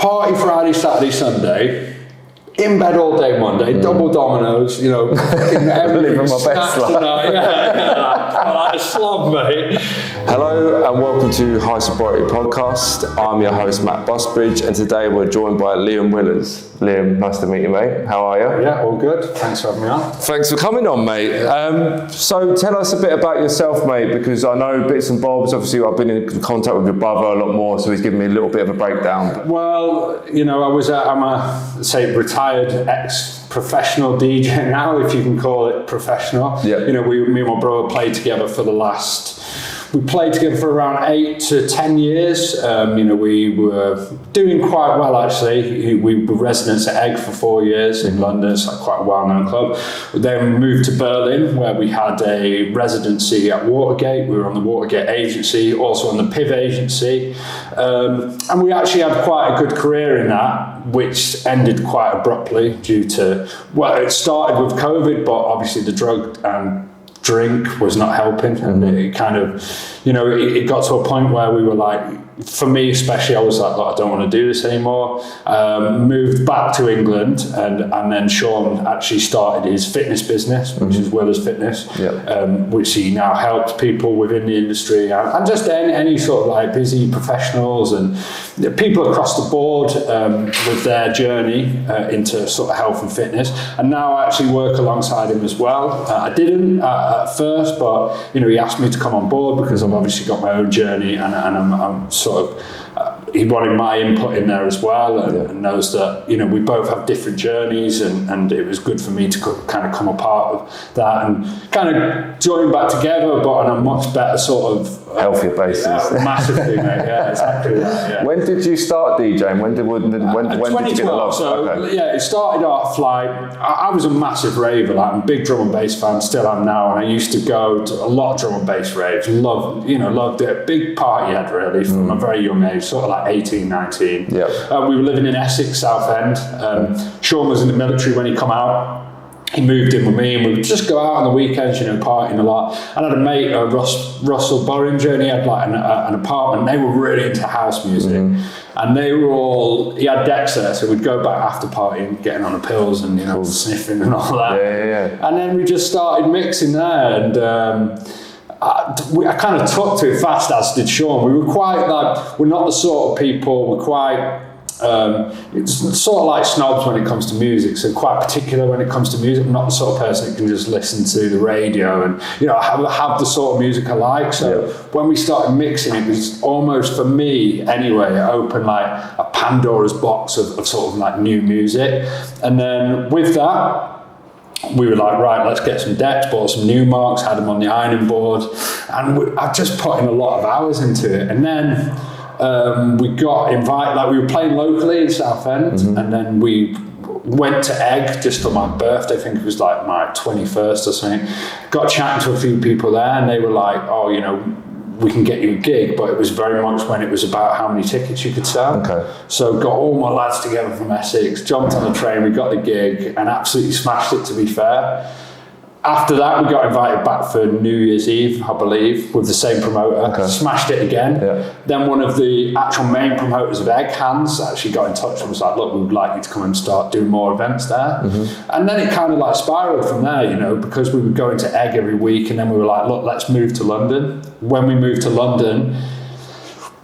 party Friday, Saturday, Sunday, in bed all day Monday, double dominoes, you know, living my best life. Like a slob, mate. Hello and welcome to High Sobriety Podcast. I'm your host Matt Busbridge, and today we're joined by Liam Willers. Liam, nice to meet you, mate. How are you? Yeah, all good. Thanks for having me on. Thanks for coming on, mate. So tell us a bit about yourself, mate, because I know bits and bobs. Obviously, I've been in contact with your brother a lot more, so he's given me a little bit of a breakdown. Well, you know, I'm a, say, retired ex-professional DJ now, if you can call it professional. Yeah. You know, me and my brother played together we played together for around 8 to 10 years. You know, we were doing quite well, actually. We were residents at Egg for 4 years in London. It's like quite a well-known club. We then moved to Berlin, where we had a residency at Watergate. We were on the Watergate agency, also on the PIV agency. And we actually had quite a good career in that, which ended quite abruptly due to, well, it started with COVID, but obviously the drug and drink was not helping, and it kind of, you know, it got to a point where we were like, for me especially, I was like, look, I don't want to do this anymore. Moved back to England, and then Sean actually started his fitness business, which is Willers Fitness, which he now helps people within the industry and just any sort of like busy professionals and people across the board with their journey into sort of health and fitness. And now I actually work alongside him as well. I didn't at first, but you know, he asked me to come on board because I've obviously got my own journey, and I'm sort of, he wanted my input in there as well, and knows that, you know, we both have different journeys, and it was good for me to kind of come a part of that and kind of join back together, but on a much better sort of healthier basis. Yeah, massively, mate. Yeah, exactly that. Yeah. When did you start DJing? When did you get the love? So okay. yeah, it started off like I was a massive raver, like I'm a big drum and bass fan, still am now, and I used to go to a lot of drum and bass raves. Loved it. Big party head really from a very young age, sort of like 18, 19. Yeah. We were living in Essex, Southend. Sean was in the military when he come out. He moved in with me, and we would just go out on the weekends, you know, partying a lot. And I had a mate, Russell Borringer, and he had like an apartment. They were really into house music, and he had decks there, so we'd go back after partying, getting on the pills and, you know, sniffing and all that. Yeah. And then we just started mixing there, and I kind of took to it fast, as did Sean. We were quite like, we're not the sort of people, we're quite, it's sort of like snobs when it comes to music, so quite particular when it comes to music. I'm not the sort of person that can just listen to the radio and, you know, have the sort of music I like. So when we started mixing, it was almost, for me anyway, it opened like a Pandora's box of sort of like new music. And then with that, we were like, right, let's get some decks, bought some new marks, had them on the ironing board, and I just put in a lot of hours into it. And then we got invited, like we were playing locally in Southend, and then we went to Egg just for my birthday. I think it was like my 21st or something. Got chatting to a few people there, and they were like, oh, you know, we can get you a gig, but it was very much when it was about how many tickets you could sell. Okay. So got all my lads together from Essex, jumped on the train, we got the gig, and absolutely smashed it, to be fair. After that, we got invited back for New Year's Eve, I believe, with the same promoter. Okay. Smashed it again. Yeah. Then one of the actual main promoters of Egg, Hans, actually got in touch and was like, look, we would like you to come and start doing more events there. And then it kind of like spiraled from there, you know, because we would go into Egg every week, and then we were like, look, let's move to London. When we moved to London,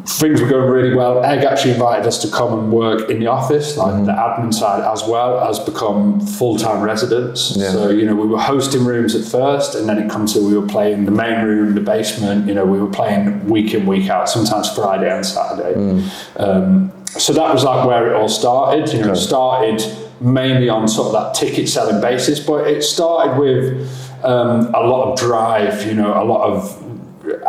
things were going really well. Egg actually invited us to come and work in the office, like the admin side, as well as become full-time residents. Yeah. So, you know, we were hosting rooms at first, and then it comes to, we were playing the main room, the basement, you know, we were playing week in, week out, sometimes Friday and Saturday. So that was like where it all started. You know, it started mainly on sort of that ticket selling basis, but it started with a lot of drive, you know, a lot of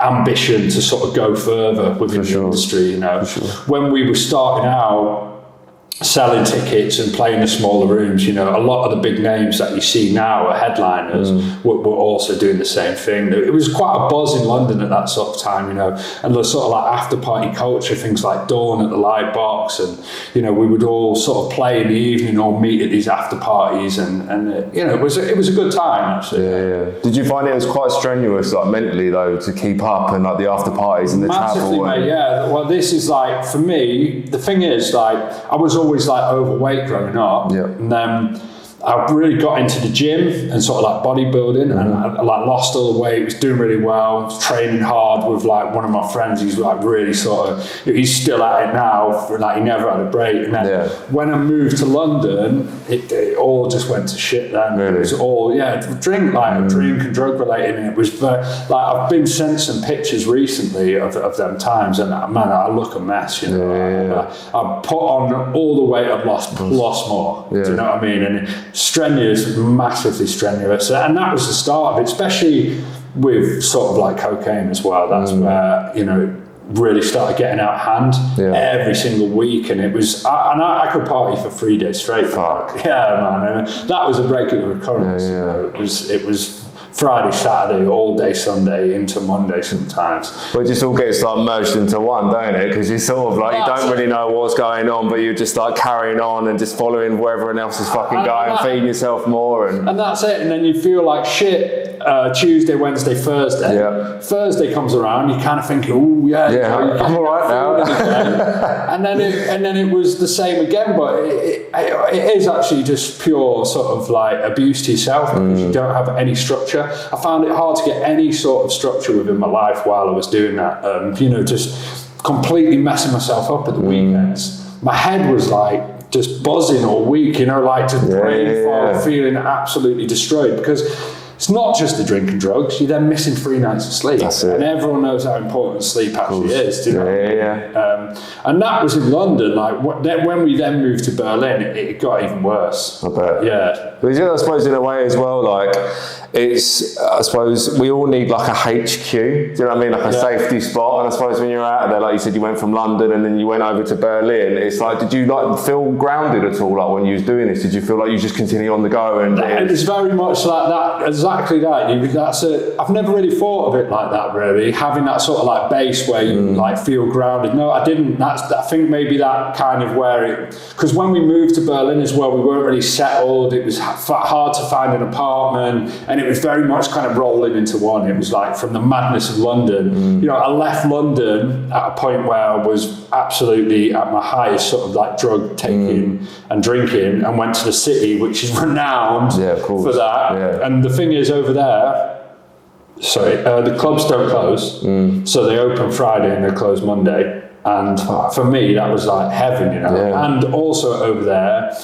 ambition to sort of go further within the industry, you know. When we were starting out, selling tickets and playing the smaller rooms. You know, a lot of the big names that you see now are headliners were also doing the same thing. It was quite a buzz in London at that sort of time, you know, and the sort of like after party culture, things like Dawn at the Light Box, and you know, we would all sort of play in the evening or meet at these after parties, and you know, it was a good time actually. Yeah. Did you find it was quite strenuous, like mentally though, to keep up and like the after parties and the Massively, travel? Mate, yeah. Well, this is like, for me, the thing is, like, I was always like overweight growing up, and then I really got into the gym and sort of like bodybuilding, and I like lost all the weight, was doing really well, was training hard with like one of my friends. He's like really sort of, he's still at it now, like he never had a break. And then when I moved to London, it all just went to shit then. Really? It was all, drink and drug related, and it was very, like, I've been sent some pictures recently of them times, and man, I look a mess, you know. I put on all the weight I've lost plus more, do you know what I mean? And strenuous, massively strenuous, and that was the start of it, especially with sort of like cocaine as well. That's where, you know, really started getting out of hand every single week, and it was, I could party for 3 days straight. Fuck. Yeah, man, that was a regular occurrence. You know, it was Friday, Saturday, all day Sunday into Monday sometimes. But it just all gets like merged into one, don't it? Because you sort of like, you don't really know what's going on, but you're just like carrying on and just following where everyone else is fucking going, feeding yourself more. And that's it. And then you feel like shit Tuesday, Wednesday, Thursday. Yeah. Thursday comes around, you kind of think, oh yeah, I'm all right now. and then it was the same again, but it is actually just pure sort of like abuse to yourself, because you don't have any structure. I found it hard to get any sort of structure within my life while I was doing that. You know, just completely messing myself up at the weekends. My head was like just buzzing all week, you know, like just brain fog, feeling absolutely destroyed, because it's not just the drink and drugs, you're then missing 3 nights of sleep. That's it. And everyone knows how important sleep actually is, do you know? And that was in London. Like when we then moved to Berlin, it got even worse. I bet. Yeah. But I suppose in a way as well, like, it's, I suppose we all need like a HQ, do you know what I mean? Like a safety spot. And I suppose when you're out there, like you said, you went from London and then you went over to Berlin, it's like, did you like feel grounded at all? Like when you was doing this, did you feel like you just continue on the go? And it's very much like that, exactly that. I've never really thought of it like that, really, having that sort of like base where you like feel grounded. No, I didn't. I think maybe that kind of where it, because when we moved to Berlin as well, we weren't really settled. It was hard to find an apartment, and it was very much kind of rolling into one. It was like from the madness of London. You know, I left London at a point where I was absolutely at my highest sort of like drug taking and drinking, and went to the city, which is renowned for that. And the thing is, over there, the clubs don't close, so they open Friday and they close Monday. And for me, that was like heaven, you know. And also over there,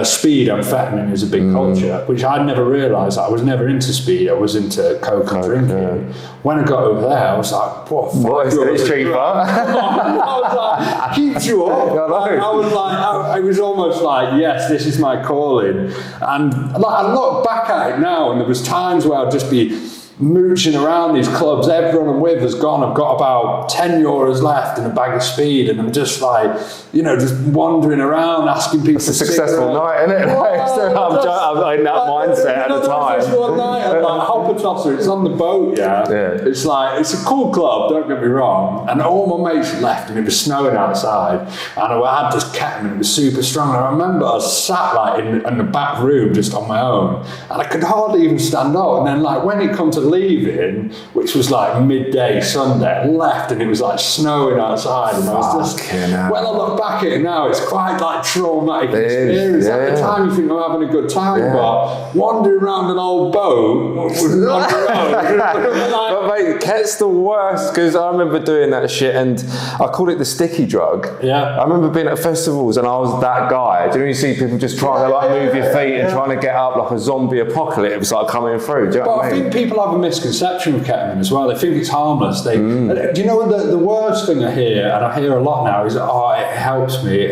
speed, amphetamine is a big culture, which I'd never realised. I was never into speed. I was into coke and drinking. When I got over there, I was like, what is this cheaper? I was like, keeps you up. I was like, I was almost like, yes, this is my calling. And like, I look back at it now, and there was times where I'd just be mooching around these clubs. Everyone I'm with has gone. I've got about 10 euros left and a bag of speed, and I'm just like, you know, just wandering around asking people. It's a successful night, isn't it? I'm in that mindset at the time. Just one night, I'm like, Hopper-Tosser, it's on the boat, It's like, it's a cool club, don't get me wrong. And all my mates left, and it was snowing outside, and I had this ketamine, it was super strong. And I remember I was sat like in the back room just on my own, and I could hardly even stand up. And then like when it come to leaving, which was like midday Sunday, I left, and it was like snowing outside, and I was just, when I look back at it now, it's quite like traumatic experience. At the time you think I'm having a good time, but wandering around an old boat but mate, ket's the worst, because I remember doing that shit, and I called it the sticky drug. I remember being at festivals, and I was that guy. Do you know, you see people just trying to like move your feet and trying to get up like a zombie apocalypse like coming through? Do you know what I mean? I think people have a misconception with ketamine as well. They think it's harmless. Do you know the worst thing I hear, and I hear a lot now, is it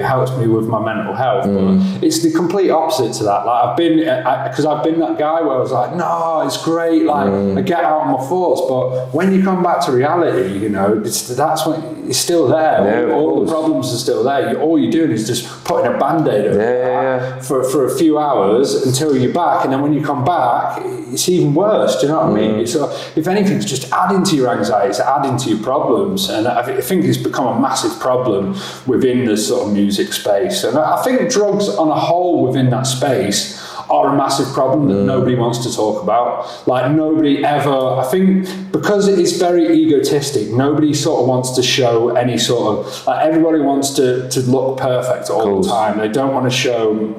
helps me with my mental health. But it's the complete opposite to that. Like I've been that guy where I was like, no, it's great. Like I get out of my thoughts, but when you come back to reality, you know, that's when it's still there. All the problems are still there. All you're doing is just putting a band-aid over for a few hours until you're back, and then when you come back, it's even worse. Do you know what I mean? So if anything, it's just adding to your anxiety, it's adding to your problems, and I think it's become a massive problem within the sort of music space. And I think drugs on a whole within that space are a massive problem that nobody wants to talk about. Like nobody ever, I think because it is very egotistic, nobody sort of wants to show any sort of, like everybody wants to look perfect all the time. They don't want to show,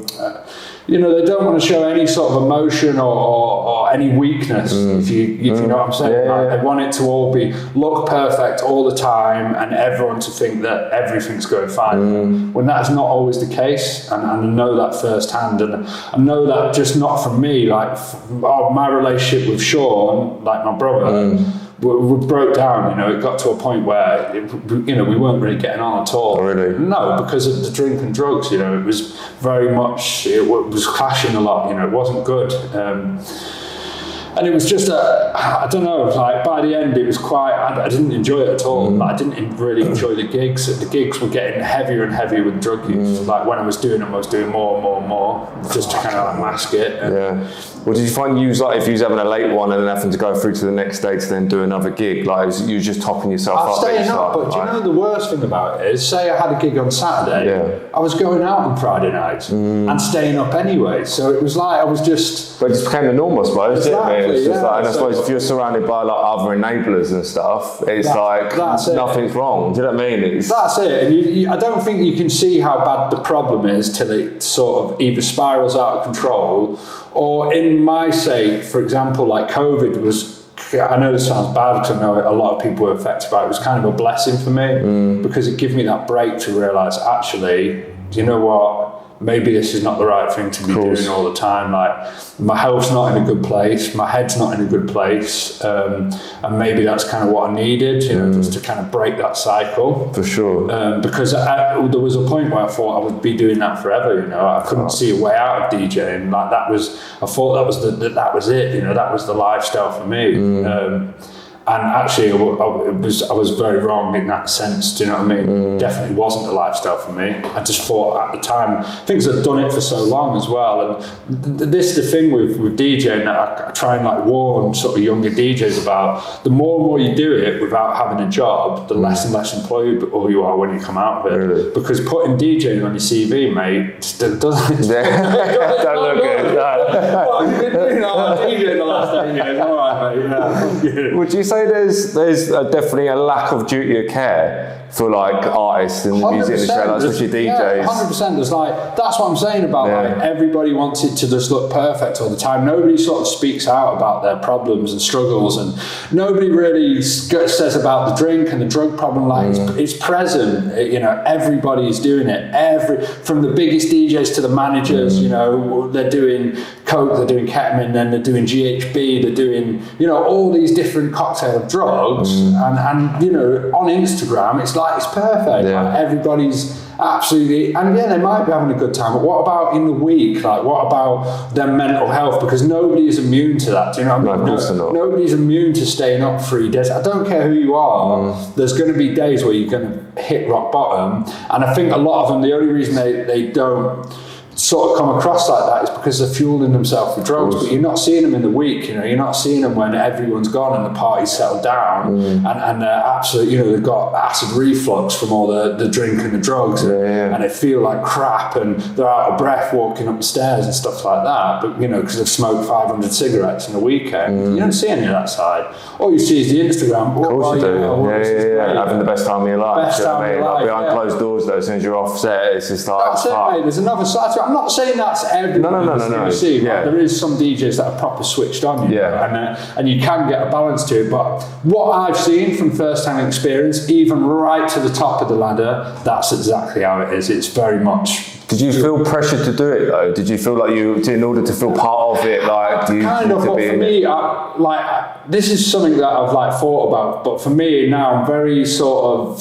they don't want to show any sort of emotion or any weakness, if you know what I'm saying. Like, they want it to all look perfect all the time and everyone to think that everything's going fine. When that's not always the case, and I know that firsthand, and I know that just not from me, like my relationship with Sean, like my brother, we broke down. You know, it got to a point where we weren't really getting on at all. Oh, really? No, because of the drink and drugs. You know, it was very much, it was clashing a lot. You know, it wasn't good. And it was just I don't know, like by the end it was quite, I didn't enjoy it at all. Like, I didn't really enjoy the gigs. The gigs were getting heavier and heavier with drug use. Like when I was doing them, I was doing more and more and more, just to kind of like mask it. Well, did you find if you was having a late one and then having to go through to the next day to then do another gig, like you was just topping yourself up? Staying up, but do you know the worst thing about it is, say I had a gig on Saturday, I was going out on Friday night and staying up anyway. So it was like I was just... But it just became the norm, I suppose, exactly, It's just like, and I suppose if you're surrounded by like other enablers and stuff, it's nothing's wrong. Do you know what I mean? That's it. And I don't think you can see how bad the problem is till it sort of either spirals out of control, or in my sake, for example, like COVID was, I know this sounds bad because I know a lot of people were affected by it. It was kind of a blessing for me because it gave me that break to realise, actually, do you know what? Maybe this is not the right thing to be doing all the time. Like my health's not in a good place, my head's not in a good place, and maybe that's kind of what I needed, just to kind of break that cycle. For sure. Because there was a point where I thought I would be doing that forever. I couldn't see a way out of DJing. Like I thought that was that was it. That was the lifestyle for me. And actually, I was very wrong in that sense. Do you know what I mean? Definitely wasn't a lifestyle for me. I just thought at the time, things had done it for so long as well. And this is the thing with DJing that I try and like warn sort of younger DJs about. The more and more you do it without having a job, the less and less employable you are when you come out of it. Really? Because putting DJing on your CV, mate, doesn't don't look good. Well, you've been doing DJing the last 8 years. All right, mate. Yeah. Would you say there's definitely a lack of duty of care for like artists in the music industry, like especially DJs? Yeah, 100%. There's that's what I'm saying about like everybody wants it to just look perfect all the time. Nobody sort of speaks out about their problems and struggles, and nobody really says about the drink and the drug problem. Like it's present. Everybody's doing it. From the biggest DJs to the managers. They're doing coke, they're doing ketamine, then they're doing GHB, they're doing all these different cocktail of drugs, and on Instagram it's like it's perfect. Like everybody's absolutely, and they might be having a good time, but what about in the week? Like what about their mental health? Because nobody is immune to that. Do you know what I mean? No, of course not. Nobody's immune to staying up 3 days. I don't care who you are, there's going to be days where you're going to hit rock bottom, and I think a lot of them, the only reason they don't sort of come across like that is because they're fueling themselves with drugs, but you're not seeing them in the week. You're not seeing them when everyone's gone and the party's settled down, and they're absolutely, they've got acid reflux from all the drink and the drugs, and they feel like crap, and they're out of breath walking up the stairs and stuff like that. But because they've smoked 500 cigarettes in a weekend, you don't see any of that side. All you see is the Instagram. Of course you do. Having the best time of your life. Best time of your life. Behind closed doors though, as soon as you're off set, it's just like that's it, mate. There's another side to it. I'm not saying that's everyone No. you see. Yeah. Like, there is some DJs that are proper switched on, you know, and you can get a balance to it. But what I've seen from first-hand experience, even right to the top of the ladder, that's exactly how it is. It's very much. Did you feel pressured to do it though? Did you feel like you, in order to feel part of it, like you kind of? But for me, this is something that I've like thought about. But for me now, I'm very sort of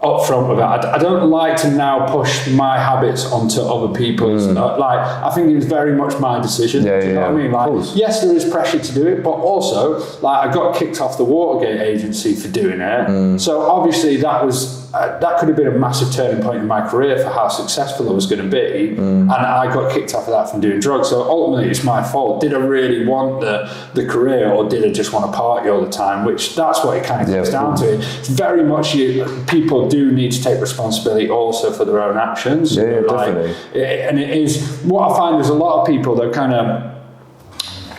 upfront with it. I don't like to now push my habits onto other people's. I think it was very much my decision. Yeah, do you know what I mean? Like, yes, there is pressure to do it, but also, like, I got kicked off the Watergate agency for doing it. So obviously, that was that could have been a massive turning point in my career for how successful I was going to be. And I got kicked off of that from doing drugs. So ultimately, it's my fault. Did I really want the career, or did I just want to party all the time? Which that's what it kind of comes down to. It's very much people do need to take responsibility also for their own actions. Definitely. And it is what I find. There's a lot of people that kind of,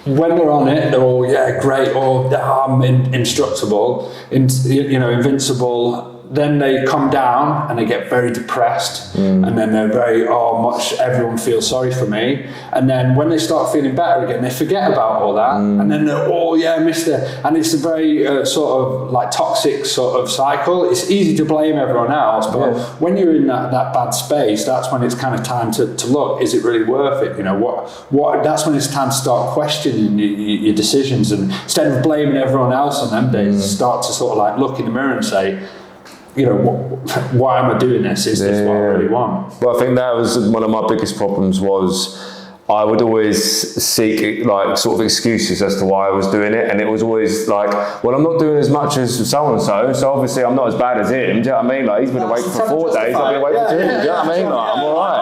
when they're on it, they're all great, or I'm indestructible, invincible. Then they come down and they get very depressed, and then they're very, everyone feels sorry for me. And then when they start feeling better again, they forget about all that, and then they're, mister. And it's a very sort of like toxic sort of cycle. It's easy to blame everyone else, but when you're in that bad space, that's when it's kind of time to look, is it really worth it? You know, what that's when it's time to start questioning your decisions, and instead of blaming everyone else on them days, start to sort of like look in the mirror and say, you know, why am I doing this? Is this what I really want? Well, I think that was one of my biggest problems. Was I would always seek like sort of excuses as to why I was doing it, and it was always like, well, I'm not doing as much as so and so obviously I'm not as bad as him. Do you know what I mean? Like, he's been awake for 4 days, I've been awake for 2. Do you know what I mean? Like, I'm all right.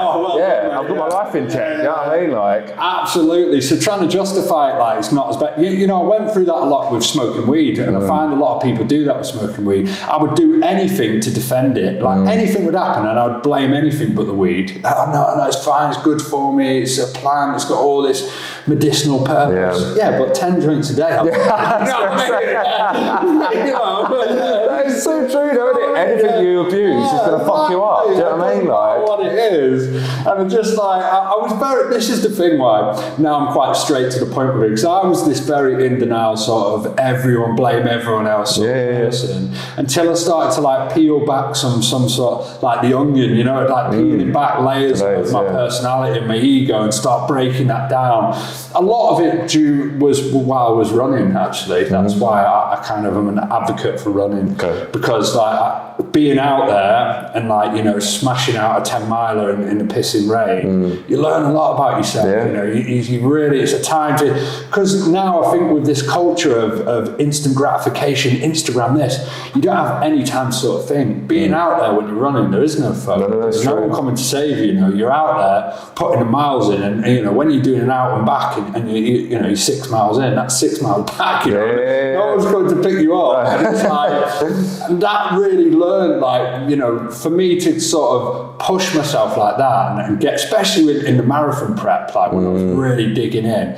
I've got my life in check. Do you know what I mean? Like, absolutely. So trying to justify it, like, it's not as bad. You know, I went through that a lot with smoking weed, and I find a lot of people do that with smoking weed. I would do anything to defend it. Like, anything would happen, and I would blame anything but the weed. No, it's fine. It's good for me. It's a plant. It's got all this medicinal purpose. Yeah, but 10 drinks a day. That is so true, though, isn't it? Anything you abuse is going to fuck you up. Do you know what I mean? Like, what it is. And I'm just like, I was very, this is the thing why now I'm quite straight to the point with it, because I was this very in denial sort of blame everyone else sort of person, until I started to like peel back some sort, like the onion, you know, like peeling back layers of my personality and my ego, and start breaking that down. A lot of it was while I was running, actually. That's why I kind of am an advocate for running, because like being out there and like, you know, smashing out a 10 miler in the pissing rain, you learn a lot about yourself. You know, you really, it's a time to, because now I think with this culture of instant gratification, Instagram this, you don't have any time to sort of think. Being out there when you're running, there is no phone. There's no one coming to save you. You know, you're out there putting the miles in, and you know, when you're doing an out and back, and you know, you're 6 miles in, that's 6 miles back. You know, no one's going to pick you up. And it's like, and that really learned, like, you know, for me to sort of push myself like that, and get, especially in the marathon prep, like when I was really digging in,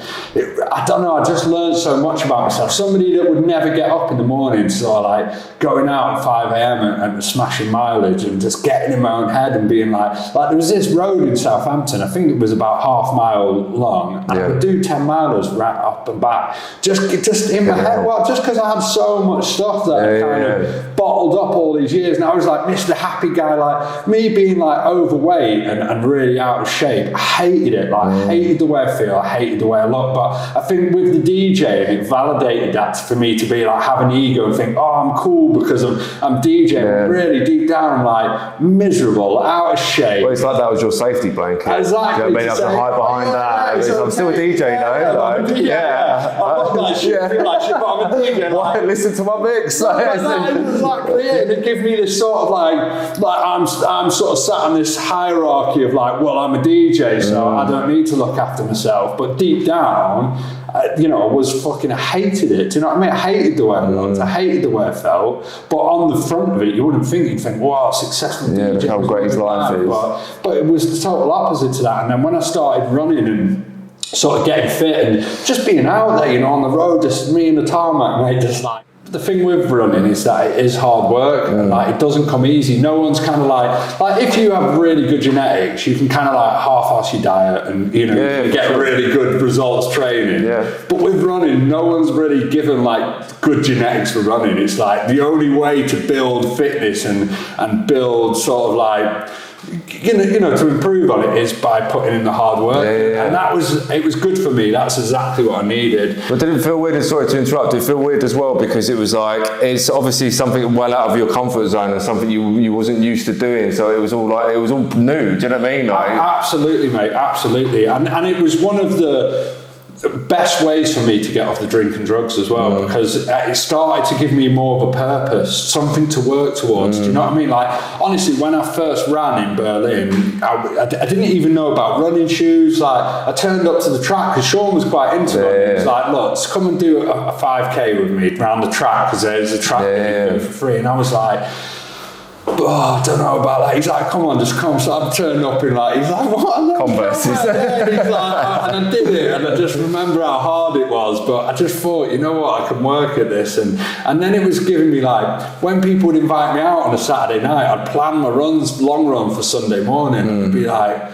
I don't know, I just learned so much about myself. Somebody that would never get up in the morning, so like going out at 5 a.m. and smashing mileage and just getting in my own head and being like there was this road in Southampton, I think it was about half mile long, and I would do 10 milers right up and back, just in my head. Well, just because I had so much stuff that I kind of bottled up all these years, and I was like Mr. Happy Guy, like me being like overweight and really out of shape. I hated it. Like, I hated the way I feel, I hated the way I look. But I think with the DJing, it validated that for me to be like, have an ego and think, I'm cool because I'm DJing. Really deep down, I'm like miserable, out of shape. Well, it's like that was your safety blanket. Exactly. Do you know what I mean? I have to hide behind that. I'm still a DJ, though. I'm not like shit, I feel like shit, but I'm a DJ. Like, listen to my mix. Exactly it. It gives me this sort of like I'm sort of sat on this hierarchy of like, well, I'm a DJ, so I don't need to look after myself. But deep down, you know, I hated it. Do you know what I mean? I hated the way I looked. I hated the way I felt. But on the front of it, you wouldn't think, you'd think, wow, successful DJ. Look how great his life is. But it was the total opposite to that. And then when I started running and sort of getting fit and just being out there, you know, on the road, just me and the tarmac, mate, just like the thing with running is that it is hard work, and like it doesn't come easy. No one's kind of like if you have really good genetics, you can kind of like half-ass your diet and you get really good results training. But with running, no one's really given like good genetics for running. It's like the only way to build fitness and build sort of like you know to improve on it is by putting in the hard work. And it was good for me. That's exactly what I needed. But did it feel weird? Sorry to interrupt. Did it feel weird as well because it was like it's obviously something well out of your comfort zone and something you wasn't used to doing. So it was all new. Do you know what I mean? Like, absolutely, mate. Absolutely. And it was one of the best ways for me to get off the drink and drugs as well, because it started to give me more of a purpose, something to work towards. Do you know what I mean? Like, honestly, when I first ran in Berlin, I didn't even know about running shoes. Like, I turned up to the track because Sean was quite into it. He was like, look, let's come and do a 5K with me around the track because there's a track that you can do for free. And I was like, I don't know about that. He's like, come on, just come. So I turned up in like, he's like, what? Converse. He's like, and I did it, and I just remember how hard it was. But I just thought, you know what, I can work at this, and then it was giving me like, when people would invite me out on a Saturday night, I'd plan my long run for Sunday morning. I'd be like,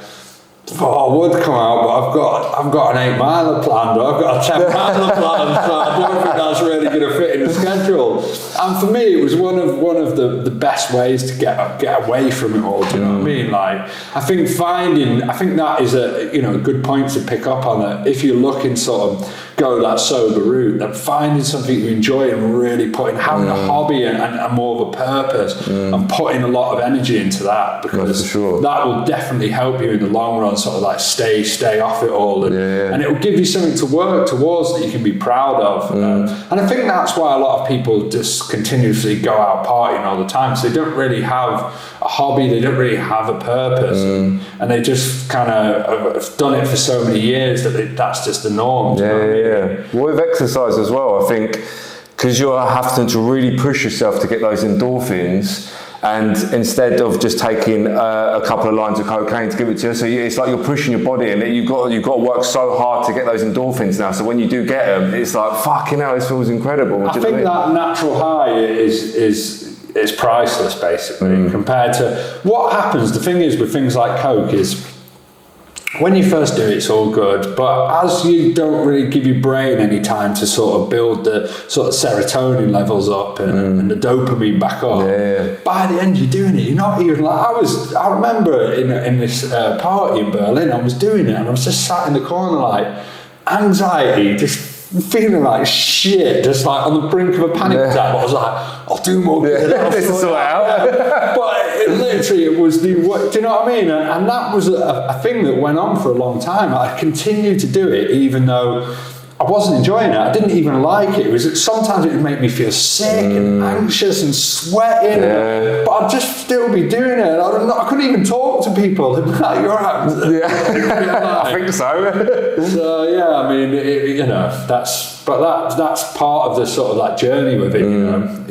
I would come out, but I've got an 8 miler planned, or I've got a 10 miler planned, so I don't think that's really going to fit in the schedule. And for me, it was one of the best ways to get away from it all. Do you know what I mean? Like, I think that is a good point to pick up on. That if you're looking sort of go that sober route, then finding something you enjoy and really having a hobby and more of a purpose and putting a lot of energy into that, because that will definitely help you in the long run. Sort of like stay off it all, and it will give you something to work towards that you can be proud of. And I think that's why a lot of people just continuously go out partying all the time. So they don't really have a hobby, they don't really have a purpose, and they just kind of have done it for so many years that that's just the norm. Well, with exercise as well, I think, because you're having to really push yourself to get those endorphins. And instead of just taking a couple of lines of cocaine to give it to you, so it's like you're pushing your body, and you've got to work so hard to get those endorphins now. So when you do get them, it's like, fucking hell, this feels incredible. I think that natural high is priceless, basically, compared to what happens. The thing is with things like coke is, when you first do it, it's all good, but as you don't really give your brain any time to sort of build the sort of serotonin levels up and the dopamine back up, by the end you're doing it, you're not even like, I remember in this party in Berlin, I was doing it and I was just sat in the corner like, anxiety, just feeling like shit, just like on the brink of a panic attack. But I was like, I'll do more good. This is sort out. But it was do you know what I mean? And that was a thing that went on for a long time. I continued to do it even though I wasn't enjoying it. I didn't even like it. Sometimes it would make me feel sick and anxious and sweating, but I'd just still be doing it. I couldn't even talk to people. They'd be like, "You're right." I think so. So yeah, I mean, that's part of the sort of like journey with it. You know,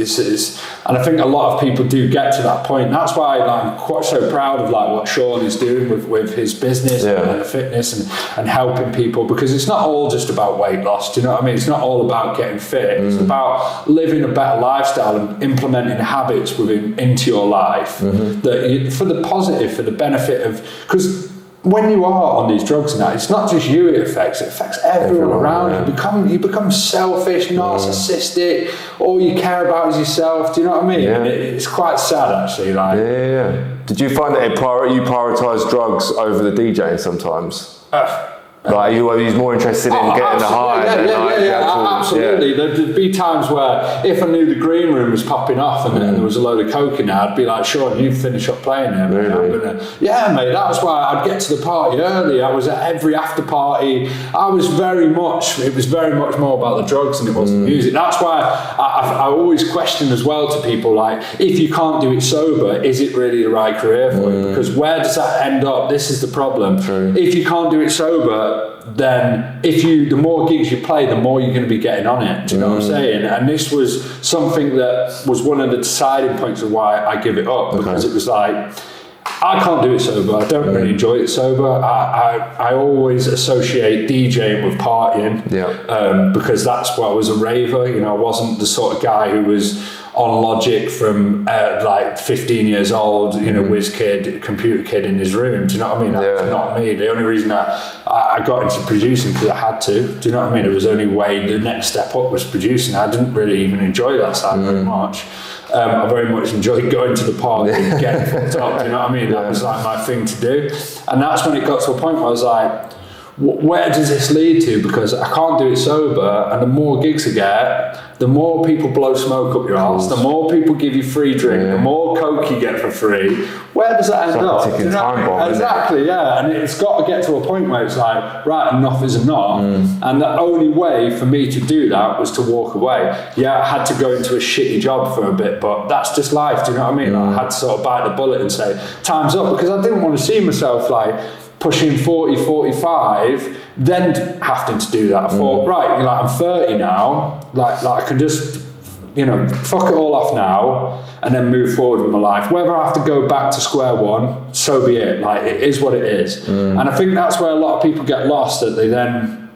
and I think a lot of people do get to that point. That's why I'm quite so proud of like what Sean is doing with his business and fitness and helping people, because it's not all just about weight loss. Do you know what I mean? It's not all about getting fit. It's about living a better lifestyle and implementing habits into your life that for the positive, for the benefit of, because when you are on these drugs now, it's not just you it affects everyone around you. You become selfish, narcissistic, all you care about is yourself. Do you know what I mean? It's quite sad actually. Like, Did you find that you prioritise drugs over the DJing sometimes? Like you was more interested in getting the high. Absolutely. There'd be times where if I knew the green room was popping off and there was a load of coke in there, I'd be like, Sean, you finish up playing there. Really? Mate, that's why I'd get to the party early. I was at every after party. It was very much more about the drugs than it was the music. That's why I always question as well to people, like, if you can't do it sober, is it really the right career for you? Because where does that end up? This is the problem. True. If you can't do it sober, then the more gigs you play, the more you're going to be getting on it. Do you know what I'm saying? And this was something that was one of the deciding points of why I give it up, because it was like, I can't do it sober. I don't really enjoy it sober. I always associate DJing with partying, because that's why I was a raver. You know, I wasn't the sort of guy who was on Logic from like 15 years old, you know, whiz kid, computer kid in his room. Do you know what I mean? That's not me. The only reason I got into producing because I had to. Do you know what I mean? It was the only way. The next step up was producing. I didn't really even enjoy that side very much. I very much enjoyed going to the party and getting fucked up. Do you know what I mean? That was like my thing to do. And that's when it got to a point where I was like, where does this lead to? Because I can't do it sober, and the more gigs I get, the more people blow smoke up your arse, the more people give you free drink, the more coke you get for free. Where does that end up? Ticking time bomb, exactly, yeah. And it's got to get to a point where it's like, right, enough is enough. And the only way for me to do that was to walk away. Yeah, I had to go into a shitty job for a bit, but that's just life. Do you know what I mean? I had to sort of bite the bullet and say, time's up, because I didn't want to see myself like pushing 40, 45, then having to do that. I thought, right, like I'm 30 now, like I can just, you know, fuck it all off now and then move forward with my life. Whether I have to go back to square one, so be it. Like, it is what it is. And I think that's where a lot of people get lost, that they then,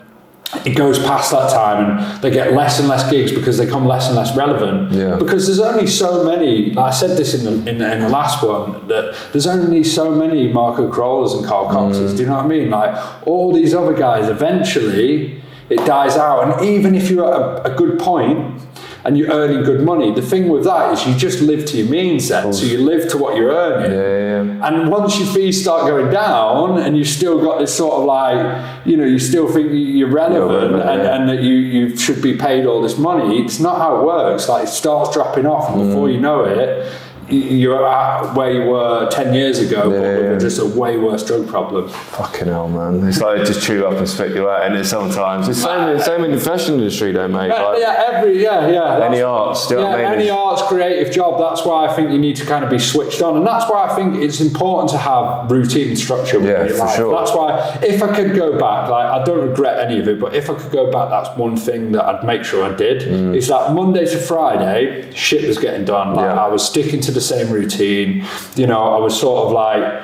it goes past that time and they get less and less gigs because they become less and less relevant. Because there's only so many, like I said this in the last one, that there's only so many Marco Corollas and Carl Coxes. Do you know what I mean? Like, all these other guys, eventually it dies out. And even if you're at a good point and you're earning good money, the thing with that is you just live to your means then. So you live to what you're earning. And once your fees start going down and you've still got this sort of like, you know, you still think you're relevant and that you should be paid all this money, it's not how it works. Like, it starts dropping off, and before you know it, you're at where you were 10 years ago, but with just a way worse drug problem. Fucking hell, man. It's like just chew up and spit you out, and it sometimes. It's same in the fashion industry, though, mate. Like, any arts, do you know what I mean? Any arts, creative job, that's why I think you need to kind of be switched on, and that's why I think it's important to have routine and structure with your life. Sure. That's why, if I could go back, like, I don't regret any of it, but if I could go back, that's one thing that I'd make sure I did. It's like Monday to Friday, shit was getting done. Like, I was sticking to the same routine, you know, I was sort of like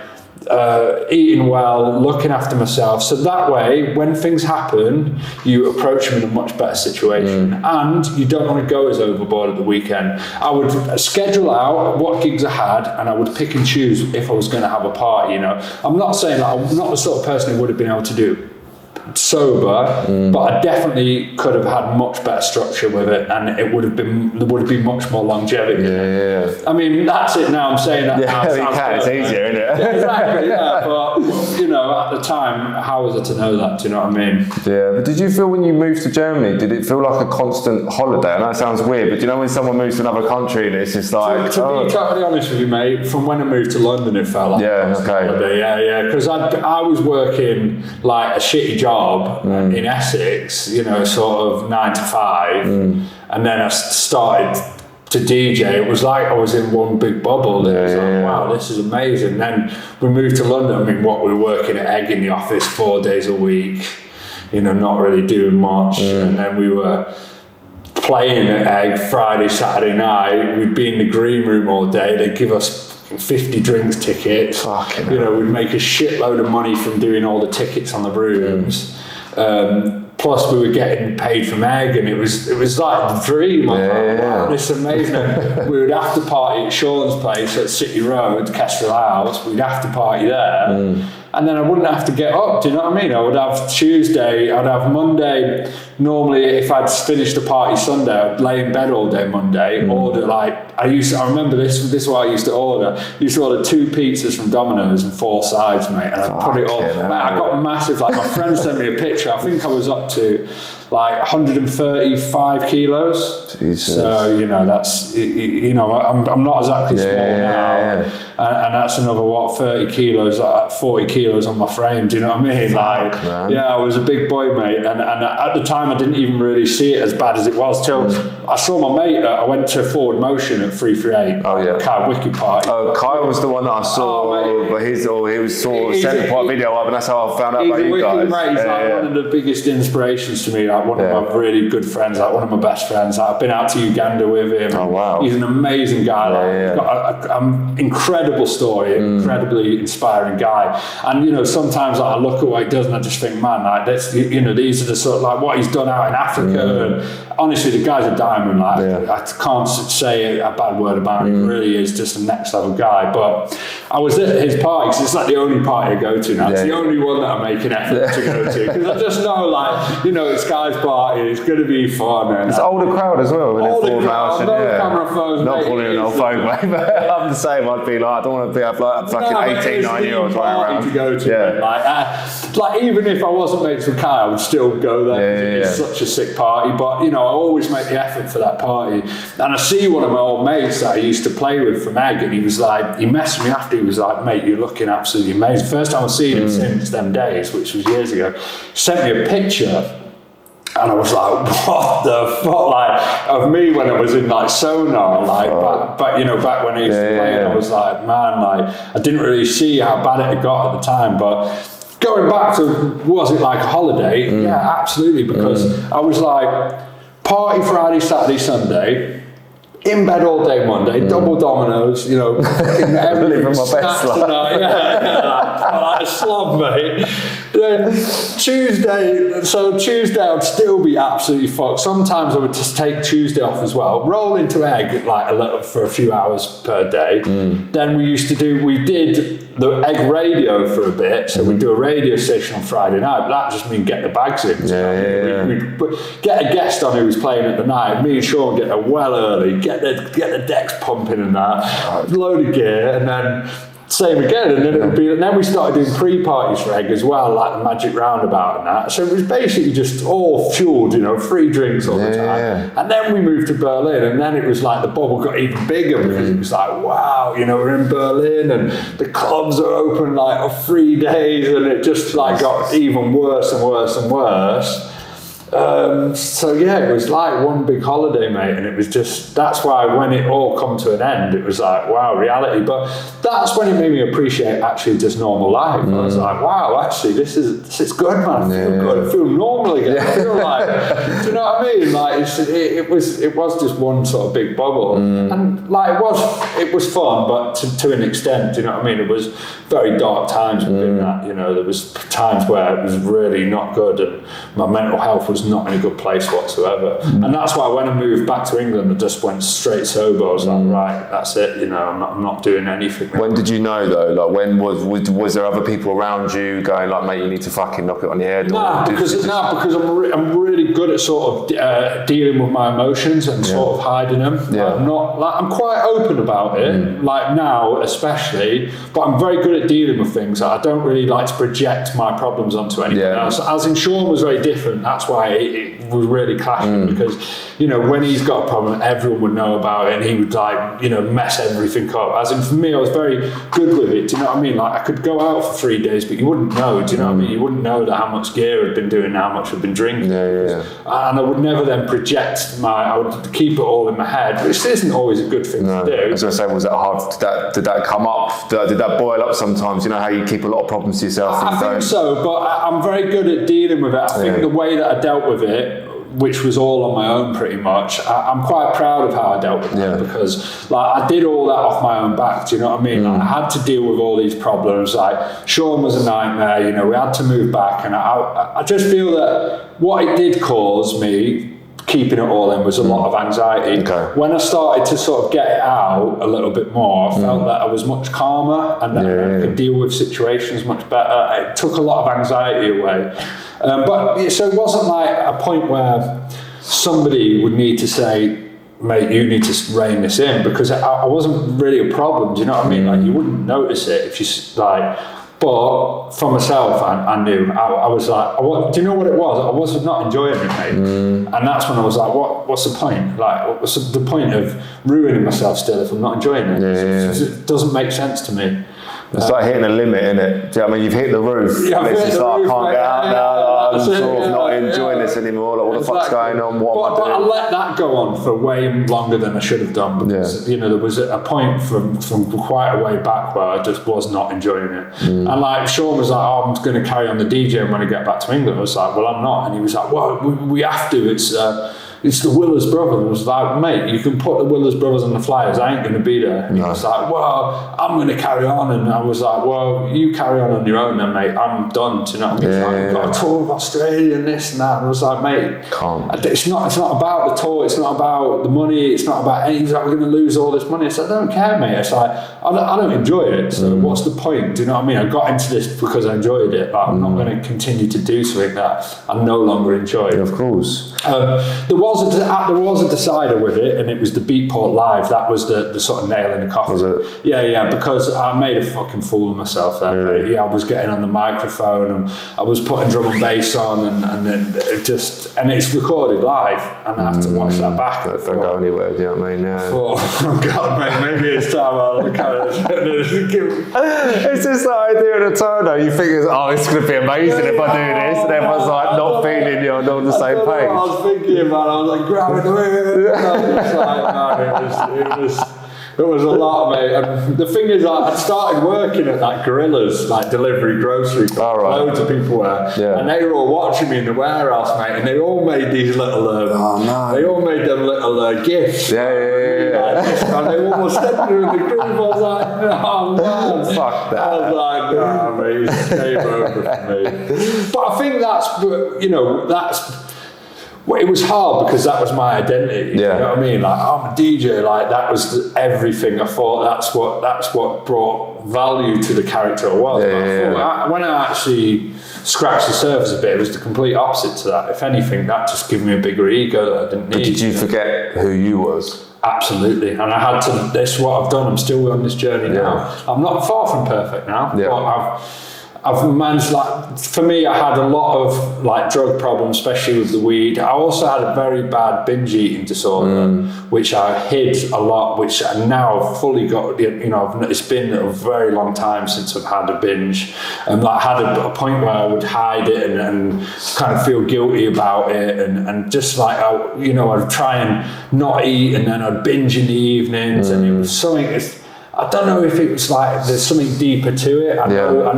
eating well, looking after myself, so that way when things happen you approach them in a much better situation, and you don't want to go as overboard at the weekend. I would schedule out what gigs I had, and I would pick and choose if I was going to have a party, you know. I'm not saying that I'm not the sort of person who would have been able to do sober, but I definitely could have had much better structure with it, and there would have been much more longevity. I mean, that's it now, I'm saying that now. It's easier, isn't it? Exactly, but you know, at the time, how was I to know that? Do you know what I mean? But did you feel when you moved to Germany, did it feel like a constant holiday? I know it sounds weird, but do you know when someone moves to another country and it's just like... To be totally honest with you, mate, from when I moved to London, it felt like a constant holiday. Because I was working like a shitty job in Essex, you know, sort of 9 to 5, and then I started to DJ. It was like I was in one big bubble. It was like, wow, this is amazing. Then we moved to London. I mean, we were working at Egg in the office 4 days a week, you know, not really doing much, and then we were playing at Egg Friday, Saturday night. We'd be in the green room all day. They'd give us 50 drinks tickets. You know, we'd make a shitload of money from doing all the tickets on the rooms. Plus we were getting paid from Egg, and it was like the dream. Wow, this is amazing. We would after party at Sean's place at City Road, Kestrel House. We'd after party there. And then I wouldn't have to get up, do you know what I mean? I would have Tuesday, I'd have Monday. Normally, if I'd finished the party Sunday, I'd lay in bed all day Monday, order like, I remember this is what I used to order. I used to order 2 pizzas from Domino's and 4 sides, mate, and I'd put it all, I got massive, like my friend sent me a picture, I think I was up to like 135 kilos. Jesus. So, you know, that's, you know, I'm not exactly small now. And that's another, 30 kilos, 40 kilos on my frame, do you know what I mean? Like, I was a big boy, mate. And at the time time, I didn't even really see it as bad as it was till I saw my mate. I went to Forward Motion at 338. Oh yeah, Kai Wicked Party. Oh, Kai was the one that I saw, but he was sort of sent a video up, and that's how I found out about you guys. Mate, he's one of the biggest inspirations to me. Like one of my really good friends, like one of my best friends. Like, I've been out to Uganda with him. Oh wow, he's an amazing guy. Got an incredible story, incredibly inspiring guy. And sometimes I look at what he does and I just think, man, like that's these are the sort of like what he's done out in Africa. And honestly, the guy's a diamond. Like I can't say a bad word about him. He really is just a next level guy. But I was at his party because it's like the only party I go to now. It's the only one that I make an effort to go to because I just know, like, it's Guy's party. It's going to be fun. And it's older crowd as well. Older crowd, no camera phones. Not calling an old phone, mate. But I'm the same. I'd be like, I don't want to have like a fucking 18, 9-year-olds running around. To go to, like even if I wasn't mates with Kai, I would still go there. It's such a sick party. But I always make the effort for that party. And I see one of my old mates that I used to play with from Egg, and he was like, he messaged me after. He was like, mate, you're looking absolutely amazing. First time I've seen him since them days, which was years ago. He sent me a picture. And I was like, what the fuck? Like, of me when I was in like Sonar, like, back when I used to play, I was like, man, like, I didn't really see how bad it had got at the time. But going back to, was it like a holiday? Yeah, absolutely. Because I was like, party Friday, Saturday, Sunday, in bed all day Monday, double dominoes, living my best life. Like a slob, mate. Then Tuesday I'd still be absolutely fucked. Sometimes I would just take Tuesday off as well, roll into Egg like a little for a few hours per day. Then we did the Egg radio for a bit, so we'd do a radio station on Friday night, but that just means get the bags in. We'd get a guest on who was playing at the night, me and Sean get there well early, get the decks pumping and that, load of gear, and then same again, and then we started doing pre-parties for Egg as well, like the Magic Roundabout and that. So it was basically just all fueled, free drinks all the time. And then we moved to Berlin, and then it was like the bubble got even bigger because it was like, wow, we're in Berlin and the clubs are open like on 3 days, and it just like got even worse and worse and worse. So it was like one big holiday, mate, and it was just, that's why when it all come to an end, it was like, wow, reality. But that's when it made me appreciate actually just normal life. I was like, wow, actually this is good, man. I feel good. I feel normal again. I feel like, do you know what I mean? Like it was just one sort of big bubble, and like it was fun, but to an extent, do you know what I mean? It was very dark times within that. There was times where it was really not good, and my mental health was not in a good place whatsoever. And that's why when I moved back to England, I just went straight sober. I was like, right, that's it. I'm not doing anything. When did you know though? Like, when was there other people around you going like, mate, you need to fucking knock it on your head? Because I'm really good at sort of dealing with my emotions and sort of hiding them. I'm quite open about it, like now especially, but I'm very good at dealing with things. I don't really like to project my problems onto anyone else. As in Sean was very different. That's why it was really clashing because when he's got a problem, everyone would know about it, and he would like mess everything up. As in for me, I was very good with it. Do you know what I mean? Like I could go out for 3 days, but you wouldn't know. Do you know what I mean? You wouldn't know that how much gear I'd been doing, how much I'd been drinking. And I would never then project I would keep it all in my head, which isn't always a good thing to do. I was going to say, was that hard? Did that come up? Did that boil up sometimes? You know how you keep a lot of problems to yourself? I think so, but I'm very good at dealing with it. I think the way that I dealt with it, which was all on my own pretty much, I'm quite proud of how I dealt with it because like I did all that off my own back, do you know what I mean? Like, I had to deal with all these problems, like Sean was a nightmare, we had to move back, and I just feel that what it did cause me keeping it all in was a lot of anxiety. When I started to sort of get it out a little bit more, I felt that I was much calmer and that I could deal with situations much better. It took a lot of anxiety away. So it wasn't like a point where somebody would need to say, mate, you need to rein this in, because I wasn't really a problem, do you know what I mean? Like you wouldn't notice it if you like. But for myself, I knew. I was like, do you know what it was? I was not enjoying it, mate. And that's when I was like, what's the point? Like, what's the point of ruining myself still if I'm not enjoying it? It doesn't make sense to me. It's like hitting a limit, isn't it? Do you know what I mean? You've hit the roof. Yeah, and it's just like, I can't get out now. I'm sort of not enjoying this anymore. Like, what the fuck's going on? What But I let that go on for way longer than I should have done because there was a point from quite a way back where I just was not enjoying it. And like Sean was like, "Oh, I'm going to carry on the DJing when I get back to England." I was like, "Well, I'm not." And he was like, "Well, we have to. It's the Willers brothers." I was like, "Mate, you can put the Willers brothers on the flyers. I ain't going to be there." And he was like, "Well, I'm going to carry on." And I was like, "Well, you carry on your own then, mate. I'm done." Do you know what I mean? I've got a tour of Australia and this and that. And I was like, "Mate, it's not about the tour. It's not about the money. It's not about anything. He's like, we're going to lose all this money." I said, "I don't care, mate." It's like, I don't enjoy it. So what's the point? Do you know what I mean? I got into this because I enjoyed it, but I'm not going to continue to do something that I no longer enjoy. Of course. There was a decider with it, and it was the Beatport Live. That was the sort of nail in the coffin. Was it? Yeah, because I made a fucking fool of myself there. Really? Yeah, I was getting on the microphone, and I was putting drum and bass on, and then it's recorded live, and I have to watch that back. Don't go anywhere, do you know what I mean? Yeah. Oh God, mate, maybe it's time I'll It's just the idea of the turno. You think, it's going to be amazing if I do this, and everyone's like not feeling you're not on the same page. I was thinking about. I was like grabbing it was a lot, mate. And the thing is, I started working at that Gorillas, like delivery grocery. Loads of people were, and they were all watching me in the warehouse, mate. And they all made these little, they all made them little gifts. Yeah. And they almost stepped in the group. I was like, "Oh man, fuck that." I was like, "Nah, mate, it's game over for me." But I think that's. Well, it was hard because that was my identity. You know what I mean? Like, I'm a DJ. Like, that was everything. I thought that's what brought value to the character I was. When I actually scratched the surface a bit, it was the complete opposite to that. If anything, that just gave me a bigger ego that I didn't need. Did you forget who you was? Absolutely, and I had to. This is what I've done. I'm still on this journey now. I'm not far from perfect now, but I've managed, like, for me, I had a lot of like drug problems, especially with the weed. I also had a very bad binge eating disorder, which I hid a lot, which I now fully got, it's been a very long time since I've had a binge. And I had a point where I would hide it and kind of feel guilty about it. And just like, I'd try and not eat, and then I'd binge in the evenings. And it was something, I don't know if it was like there's something deeper to it. I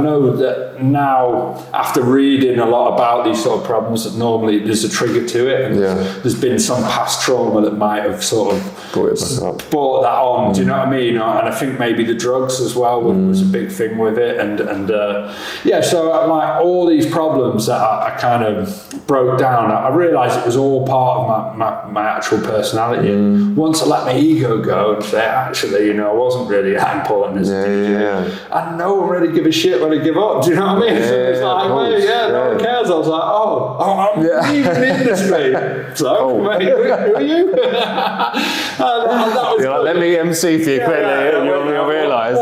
know that now, after reading a lot about these sort of problems, that normally there's a trigger to it, and there's been some past trauma that might have sort of brought that on. Do you know what I mean? And I think maybe the drugs as well was a big thing with it, so like all these problems that I kind of broke down, I realised it was all part of my actual personality. Once I let my ego go and say, actually, I wasn't really that important as a DJ. And no one really give a shit when I give up. Do you know what I mean? So it's like, no one cares. I was like, I'm leaving the industry. So, mate, who are you? and that was like, let me MC for you quickly, and you'll realise.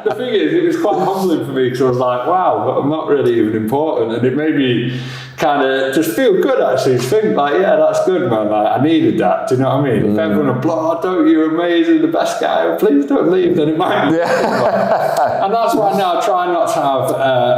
The thing is, it was quite humbling for me because I was like, wow, I'm not really even important, and it made me kind of just feel good actually. Think like, that's good, man. Like, I needed that. Do you know what I mean? If everyone applaud, "Don't you're amazing, the best guy, please don't leave," then it might be. And that's why now I try not to have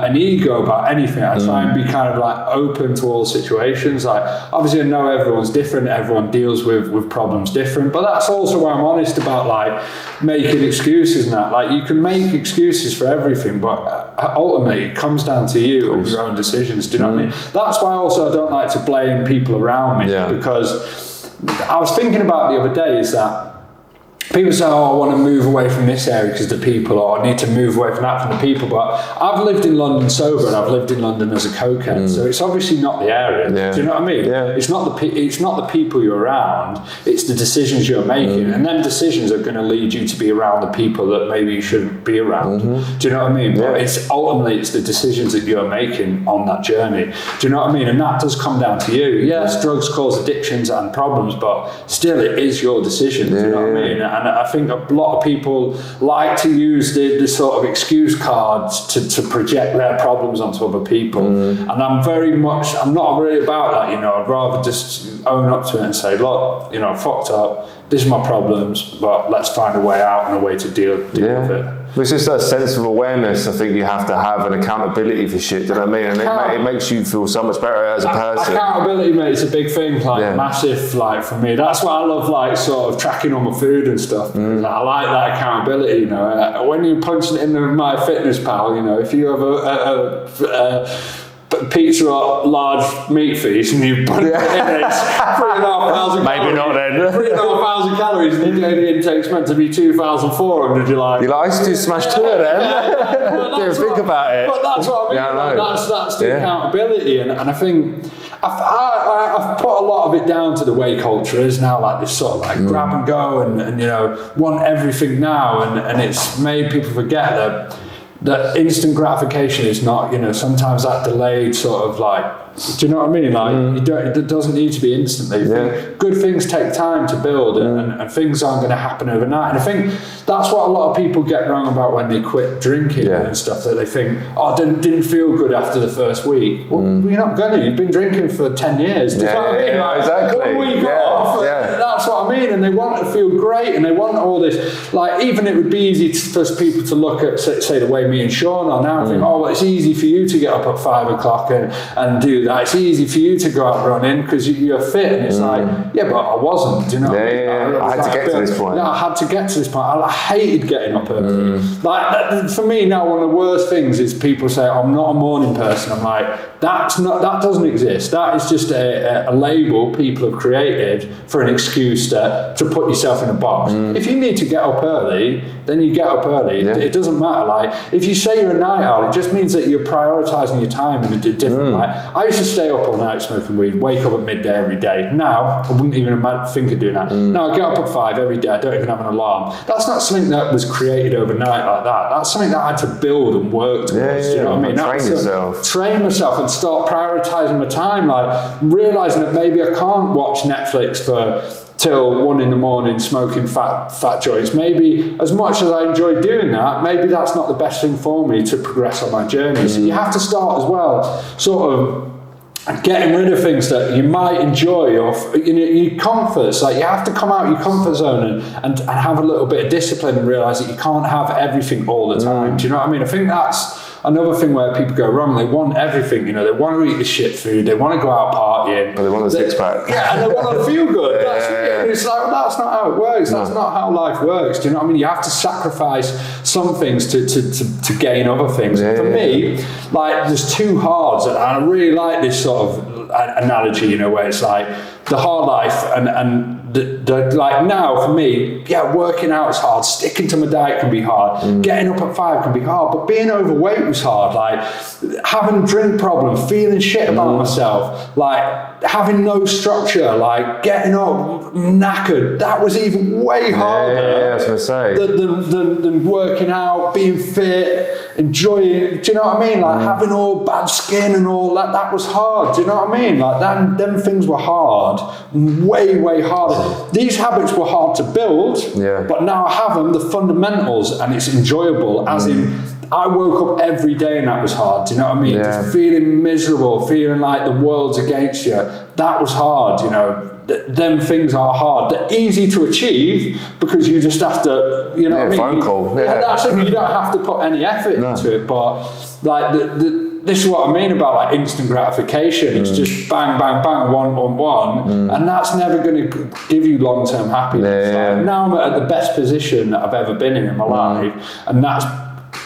an ego about anything. I try and be kind of like open to all situations. Like, obviously I know everyone's different, everyone deals with problems different, but that's also where I'm honest about like making excuses and that. Like, you can make excuses for everything, but ultimately it comes down to you and your own decisions. Do you know what I mean? That's why also I don't like to blame people around me, because I was thinking about the other day is that people say, "Oh, I want to move away from this area because of the people," or "I need to move away from that from the people." But I've lived in London sober, and I've lived in London as a cokehead, so it's obviously not the area. Do you know what I mean? It's not the people you're around; it's the decisions you're making, and then decisions are going to lead you to be around the people that maybe you shouldn't be around. Do you know what I mean? But it's ultimately the decisions that you're making on that journey. Do you know what I mean? And that does come down to you. Yes, drugs cause addictions and problems, but still, it is your decision. Do you know what I mean? And I think a lot of people like to use the sort of excuse cards to project their problems onto other people. And I'm not really about that, I'd rather just own up to it and say, look, I fucked up. this is my problems, but let's find a way out and a way to deal with it. It's just a sense of awareness I think you have to have, and accountability for shit, do you know what I mean? And it makes you feel so much better as a person. Accountability, mate, is a big thing, massive, for me. That's why I love, sort of tracking all my food and stuff. I like that accountability, you know. When you're punching it in My Fitness Pal, you know, if you have a pizza or large meat feast and you put it in, it's 3,500 maybe not then. 3,500 calories, and the daily intake's meant to be 2,400. You're like, I used to smash two of them. Didn't think about it. But that's what I mean. Yeah, I know. That's the accountability, and I think I've put a lot of it down to the way culture is now, like this sort of grab and go, and you know, want everything now, and it's made people forget that instant gratification is not, you know, sometimes that delayed sort of do you know what I mean? It doesn't need to be instantly. Good things take time to build, and things aren't going to happen overnight. And I think that's what a lot of people get wrong about when they quit drinking and stuff, that they think, didn't feel good after the first week. Well, you're not going to. You've been drinking for 10 years. Do you know what I mean? Exactly. 1 week off, that's what I mean. And they want to feel great, and they want all this. Even it would be easy for people to look at, say, the way me and Sean are now, and think, well, it's easy for you to get up at 5 o'clock and do that. It's easy for you to go out running because you're fit, and it's but I wasn't. Do you know? I had to get to this point. I had to get to this point. I hated getting up early. For me now, one of the worst things is people say, I'm not a morning person. I'm like, that doesn't exist. That is just a label people have created for an excuse to put yourself in a box. If you need to get up early, then you get up early. It doesn't matter. If you say you're a night owl, it just means that you're prioritising your time in a different way. I used to stay up all night smoking weed, wake up at midday every day. Now, I wouldn't even think of doing that. Now, I get up at 5 every day. I don't even have an alarm. That's not something that was created overnight like that. That's something that I had to build and work towards. Do you know what I mean? Train myself and start prioritising my time. Realising that maybe I can't watch Netflix till 1 a.m. smoking fat joints. Maybe, as much as I enjoy doing that, maybe that's not the best thing for me to progress on my journey. So you have to start as well, sort of getting rid of things that you might enjoy, or your comforts. You have to come out of your comfort zone and have a little bit of discipline and realise that you can't have everything all the time. Do you know what I mean? I think that's another thing where people go wrong. They want everything, you know. They want to eat the shit food. They want to go out partying. They want a six-pack. And they want to feel good. And it's like, well, that's not how it works. That's not how life works. Do you know what I mean? You have to sacrifice some things to gain other things. For me, there's two hards, and I really like this sort of analogy, you know, where it's like the hard life and now for me, working out is hard, sticking to my diet can be hard, getting up at 5 can be hard, but being overweight was hard. Having a drink problem, feeling shit about myself, having no structure, getting up knackered, that was even way harder I was gonna say. Than working out, being fit, enjoying. Do you know what I mean? Having all bad skin and all that was hard. Do you know what I mean? Them things were hard, way harder. These habits were hard to build, but now I have them, the fundamentals, and it's enjoyable, as in I woke up every day and that was hard. Do you know what I mean? Just feeling miserable, feeling like the world's against you. That was hard, you know. Them things are hard. They're easy to achieve because you just have to, you know what I mean? Phone call. That's it. You don't have to put any effort into it, but this is what I mean about instant gratification. It's just bang, bang, bang, one, and that's never going to give you long-term happiness. Now I'm at the best position that I've ever been in my life, and that's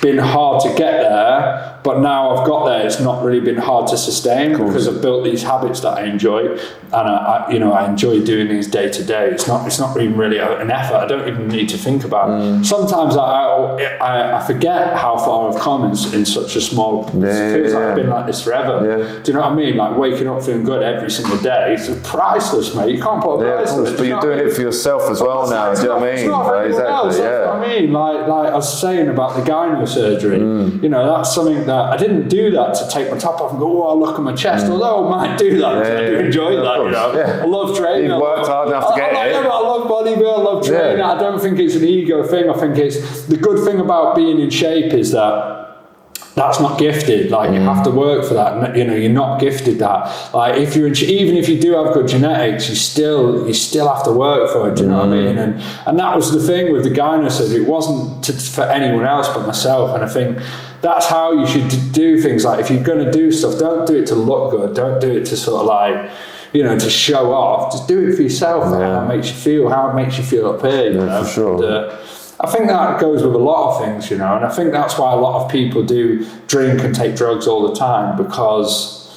been hard to get there, but now I've got there, it's not really been hard to sustain because I've built these habits that I enjoy, and I enjoy doing these day to day. It's not even really an effort. I don't even need to think about it. Sometimes I forget how far I've come in such a small. It feels like I've been like this forever. Do you know what I mean? Waking up feeling good every single day. It's priceless, mate. You can't put a price on it. But you're doing it for yourself as well now. Do you know what I mean? It's not for anyone else. That's what I mean. Like I was saying about the gyno surgery. You know, that's something that I didn't do that to take my top off and go, oh, look at my chest. Although I might do that because I do enjoy that. You know, I love training. You've worked hard enough to get it. I love bodybuilding. I love training. I don't think it's an ego thing. I think it's the good thing about being in shape is that that's not gifted. Like, you have to work for that. And, you know, you're not gifted that. Like, if you're even if you do have good genetics, you still have to work for it. Do you know what I mean? And that was the thing with the Guinness. It wasn't for anyone else but myself. And I think that's how you should do things. Like, if you're going to do stuff, don't do it to look good. Don't do it to sort of like, you know, to show off. Just do it for yourself. How it makes you feel. How it makes you feel up here. You know? For sure. And, I think that goes with a lot of things, you know, and I think that's why a lot of people do drink and take drugs all the time, because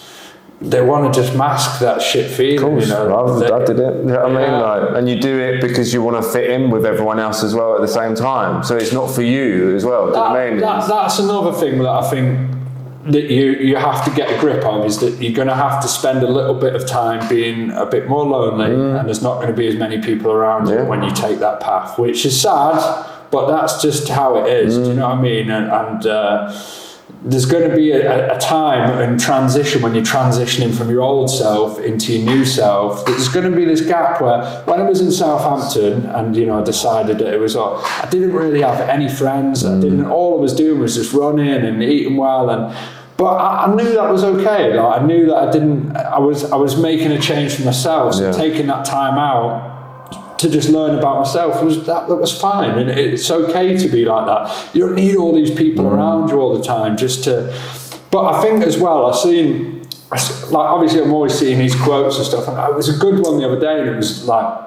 they want to just mask that shit feeling, you know. I did it, you know what I mean? Like, and you do it because you want to fit in with everyone else as well at the same time. So it's not for you as well, do you know what I mean? That's another thing that I think that you have to get a grip on, is that you're going to have to spend a little bit of time being a bit more lonely, and there's not going to be as many people around you when you take that path, which is sad, but that's just how it is. Do you know what I mean? And there's going to be a time in transition when you're transitioning from your old self into your new self. There's going to be this gap where, when I was in Southampton and, you know, I decided that it was, I didn't really have any friends. All I was doing was just running and eating well, but I knew that was okay. Like, I knew that I was making a change for myself. So taking that time out to just learn about myself that was fine, and it's okay to be like that. You don't need all these people around you all the time just to. But I think as well, like, obviously I'm always seeing these quotes and stuff, and it was a good one the other day, and it was like,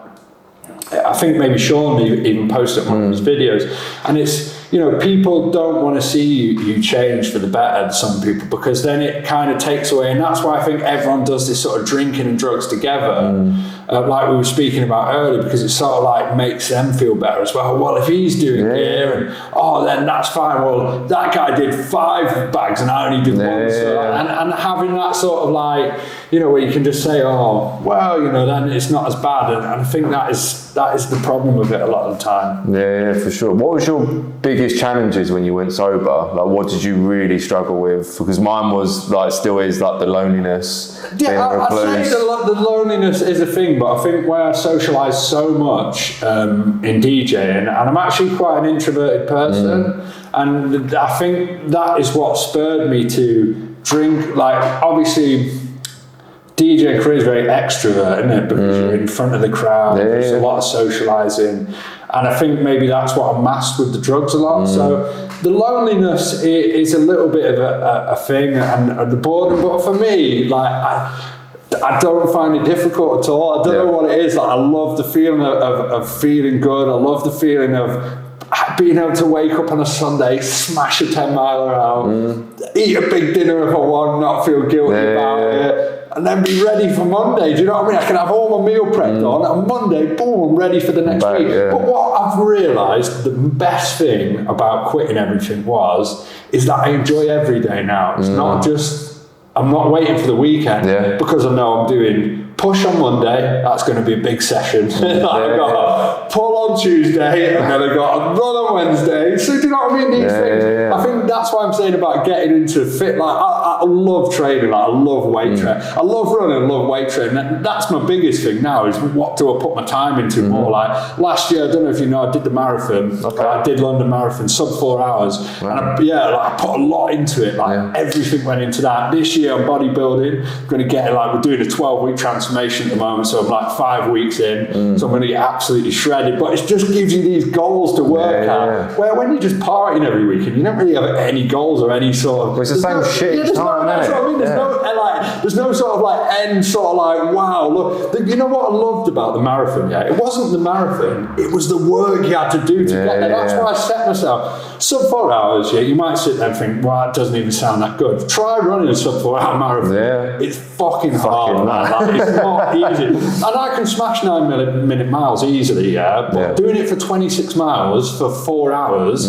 I think maybe Sean even posted one of his videos, and it's, you know, people don't want to see you change for the better, some people, because then it kind of takes away, and that's why I think everyone does this sort of drinking and drugs together, like we were speaking about earlier, because it sort of like makes them feel better as well. Well, if he's doing it here, and then that's fine. Well, that guy did 5 bags and I only did 1. So, and having that sort of like, you know, where you can just say, oh, well, you know, then it's not as bad. And I think that is the problem with it a lot of the time. Yeah, for sure. What was your biggest challenges when you went sober? Like, what did you really struggle with? Because mine was, like, still is, like, the loneliness. Yeah, I'd say the loneliness is a thing, but I think where I socialise so much in DJing, and I'm actually quite an introverted person, and I think that is what spurred me to drink. Like, obviously, DJ career is very extrovert, isn't it? Because you're in front of the crowd, there's a lot of socialising, and I think maybe that's what I masked with the drugs a lot. So the loneliness is a little bit of a thing, and the boredom, but for me, like, I don't find it difficult at all. I don't know what it is. Like, I love the feeling of feeling good. I love the feeling of being able to wake up on a Sunday, smash a 10-miler out, eat a big dinner if I want, not feel guilty about it, and then be ready for Monday. Do you know what I mean? I can have all my meal prepped on, and Monday, boom, I'm ready for the next week. But what I've realised, the best thing about quitting everything is that I enjoy every day now. It's not just, I'm not waiting for the weekend because I know I'm doing push on Monday, that's going to be a big session. I got pull on Tuesday, and then I got a run on Wednesday. So do you know what I mean? These things. I think that's why I'm saying about getting into fit. Like, I love training. Like, I love weight training. I love running. I love weight training. That's my biggest thing now, is what do I put my time into more. Like, last year, I don't know if you know, I did the marathon. I did London Marathon, sub 4 hours. And I put a lot into it. Like, everything went into that. This year, I'm bodybuilding. I'm going to get, like, we're doing a 12-week transformation at the moment, so I'm like 5 weeks in, so I'm going to get absolutely shredded. But it just gives you these goals to work at. Where when you're just partying every weekend, you don't really have any goals or any sort of. Well, it's the same shit each time, that's what I mean. There's no sort of like end, sort of like, wow, look. You know what I loved about the marathon? Yeah, it wasn't the marathon; it was the work you had to do to get there. That's why I set myself sub 4 hours. Yeah, you might sit there and think, well, it doesn't even sound that good. Try running a sub 4 hour marathon. It's fucking hard, man. Like, it's not easy. And I can smash 9-minute miles easily, but doing it for 26 miles for 4 hours,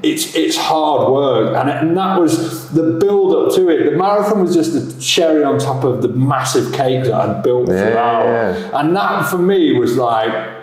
it's hard work. And that was the build up to it. The marathon was just the cherry on top of the massive cake that I'd built throughout. And that for me was like,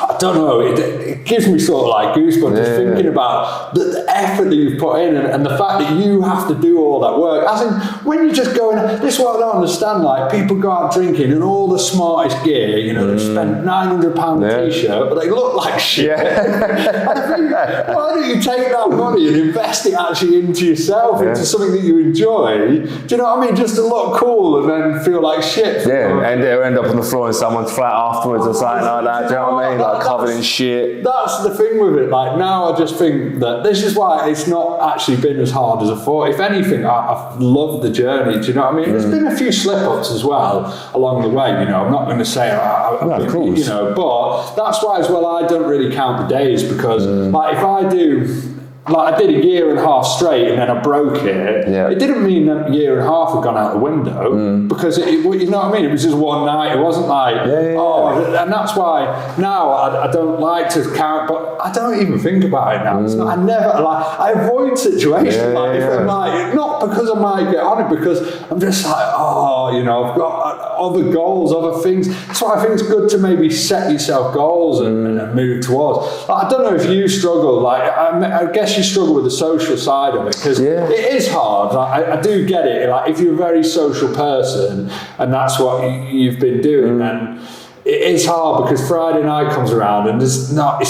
I don't know, it gives me sort of like goosebumps just thinking about the effort that you've put in and the fact that you have to do all that work. As in, when you're just going, this is what I don't understand, like people go out drinking in all the smartest gear, you know, they've spent £900 a t-shirt, but they look like shit. And I think, why don't you take that money and invest it actually into yourself, into something that you enjoy? Do you know what I mean? Just to look cool and then feel like shit. And they'll end up on the floor in someone's flat afterwards or something like that. Do you know what I mean? Like covered in shit. That's the thing with it. Like now I just think that this is why it's not actually been as hard as I thought. If anything, I've loved the journey. Do you know what I mean? There's been a few slip-ups as well along the way, you know. I'm not going to say of course. You know, but that's why as well I don't really count the days because like if I do, like I did a year and a half straight and then I broke it. It didn't mean that a year and a half had gone out the window because it you know what I mean? It was just one night. It wasn't like, and that's why now I don't like to count, but I don't even think about it now. It's not, I never, like, I avoid situations like if I'm like, not because I might get on it, because I'm just like, you know, I've got other goals, other things. That's why I think it's good to maybe set yourself goals and move towards. Like, I don't know if you struggle, like, I guess you struggle with the social side of it because it is hard. Like, I do get it. Like if you're a very social person and that's what you've been doing, then it is hard because Friday night comes around and it's not,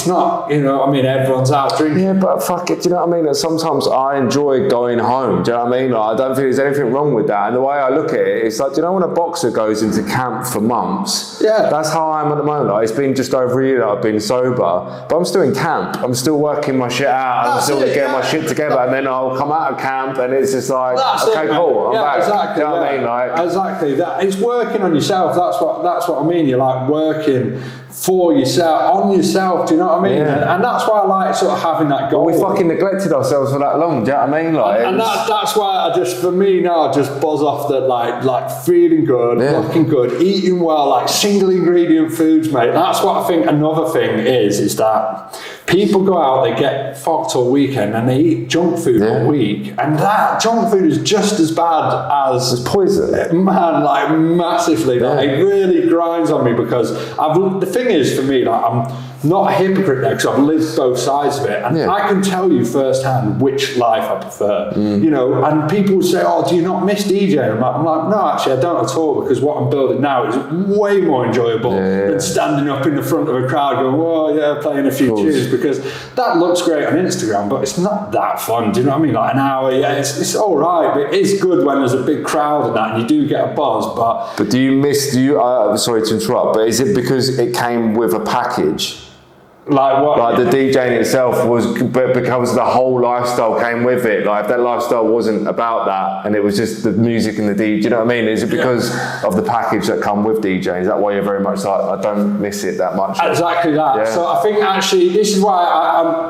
you know what I mean, everyone's out drinking. Yeah, but fuck it, do you know what I mean? Sometimes I enjoy going home, do you know what I mean? Like, I don't think there's anything wrong with that. And the way I look at it, it's like, do you know when a boxer goes into camp for months? Yeah. That's how I am at the moment. Like, it's been just over a year that I've been sober, but I'm still in camp. I'm still working my shit out. I'm still getting my shit together, and then I'll come out of camp and it's just like, okay, cool, I'm back. Exactly. Do you know what I mean? Like, exactly. That it's working on yourself. That's what I mean. You're like working for yourself, on yourself, do you know what I mean? And that's why I like sort of having that goal. But we fucking neglected ourselves for that long, do you know what I mean? Like, and that's why I just, for me now, I just buzz off that like feeling good, looking good, eating well, like single ingredient foods, mate. That's what I think another thing is that people go out, they get fucked all weekend and they eat junk food all week, and that junk food is just as bad as poison. Man, like massively. Like, it really grinds on me because the thing is for me, like I'm not a hypocrite there because I've lived both sides of it, and I can tell you firsthand which life I prefer. You know, and people would say, "Oh, do you not miss DJing?" I'm like, no, actually, I don't at all, because what I'm building now is way more enjoyable than standing up in the front of a crowd going, "Whoa, yeah," playing a few tunes, because that looks great on Instagram, but it's not that fun. Do you know what I mean? Like an hour, it's all right, but it is good when there's a big crowd and that, and you do get a buzz. But do you miss? Sorry to interrupt, but is it because it came with a package? Like what? Like the DJing itself was, but because the whole lifestyle came with it. Like if that lifestyle wasn't about that, and it was just the music and the DJ, do you know what I mean? Is it because of the package that come with DJing? Is that why you're very much like, I don't miss it that much? Exactly that. Yeah. So I think actually this is why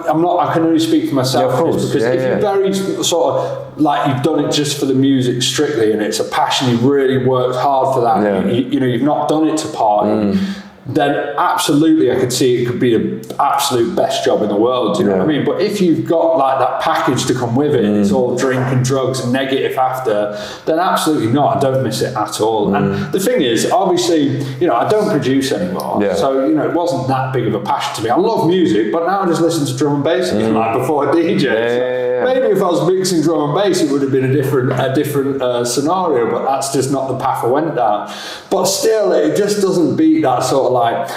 I'm not. I can only speak for myself, because if you're very sort of like you've done it just for the music strictly, and it's a passion, you've really worked hard for that. And you know, you've not done it to party. Then absolutely I could see it could be the absolute best job in the world, do you know what I mean? But if you've got like that package to come with it and it's all drink and drugs and negative after, then absolutely not. I don't miss it at all. And the thing is, obviously, you know, I don't produce anymore, so you know, it wasn't that big of a passion to me. I love music, but now I just listen to drum and bass again, like before I DJ. Maybe if I was mixing drum and bass, it would have been a different scenario, but that's just not the path I went down. But still, it just doesn't beat that sort of like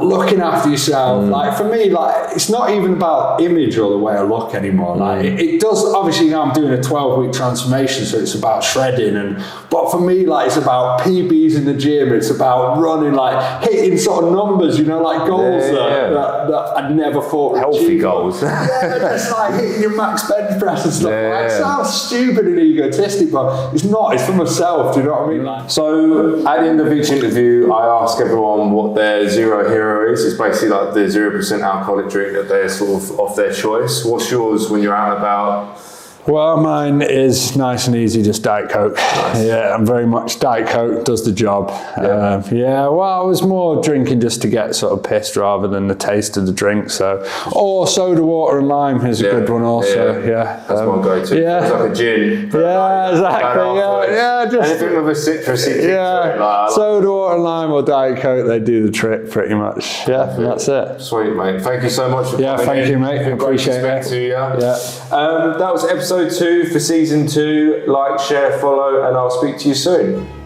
looking after yourself. Like for me, like it's not even about image or the way I look anymore. Like it does, obviously now I'm doing a 12-week transformation, so it's about shredding, but for me, like it's about PBs in the gym, it's about running, like hitting sort of numbers, you know, like goals that I'd never thought. Healthy goals. Just like hitting your max bench press and stuff. Like, it sounds stupid and egotistic, but it's not, it's for myself, do you know what I mean? Like, so at the end of each interview, I ask everyone what their zero hero is. It's basically like the 0% alcoholic drink that they're sort of their choice. What's yours when you're out and about? Well, mine is nice and easy, just Diet Coke. Nice. Yeah, I'm very much Diet Coke does the job. Yeah. Well, I was more drinking just to get sort of pissed rather than the taste of the drink. So, or soda water and lime is a good one also. Yeah, that's one go-to. Yeah, it's like a gin. Yeah, exactly. Yeah, just anything with a citrusy kick yeah, to it, like soda water and lime or Diet Coke, they do the trick pretty much. Yeah, and that's it. Sweet, mate. Thank you so much for coming thank you, mate. Appreciate it. To you. Yeah. That was episode 2 for season 2. Like, share, follow, and I'll speak to you soon.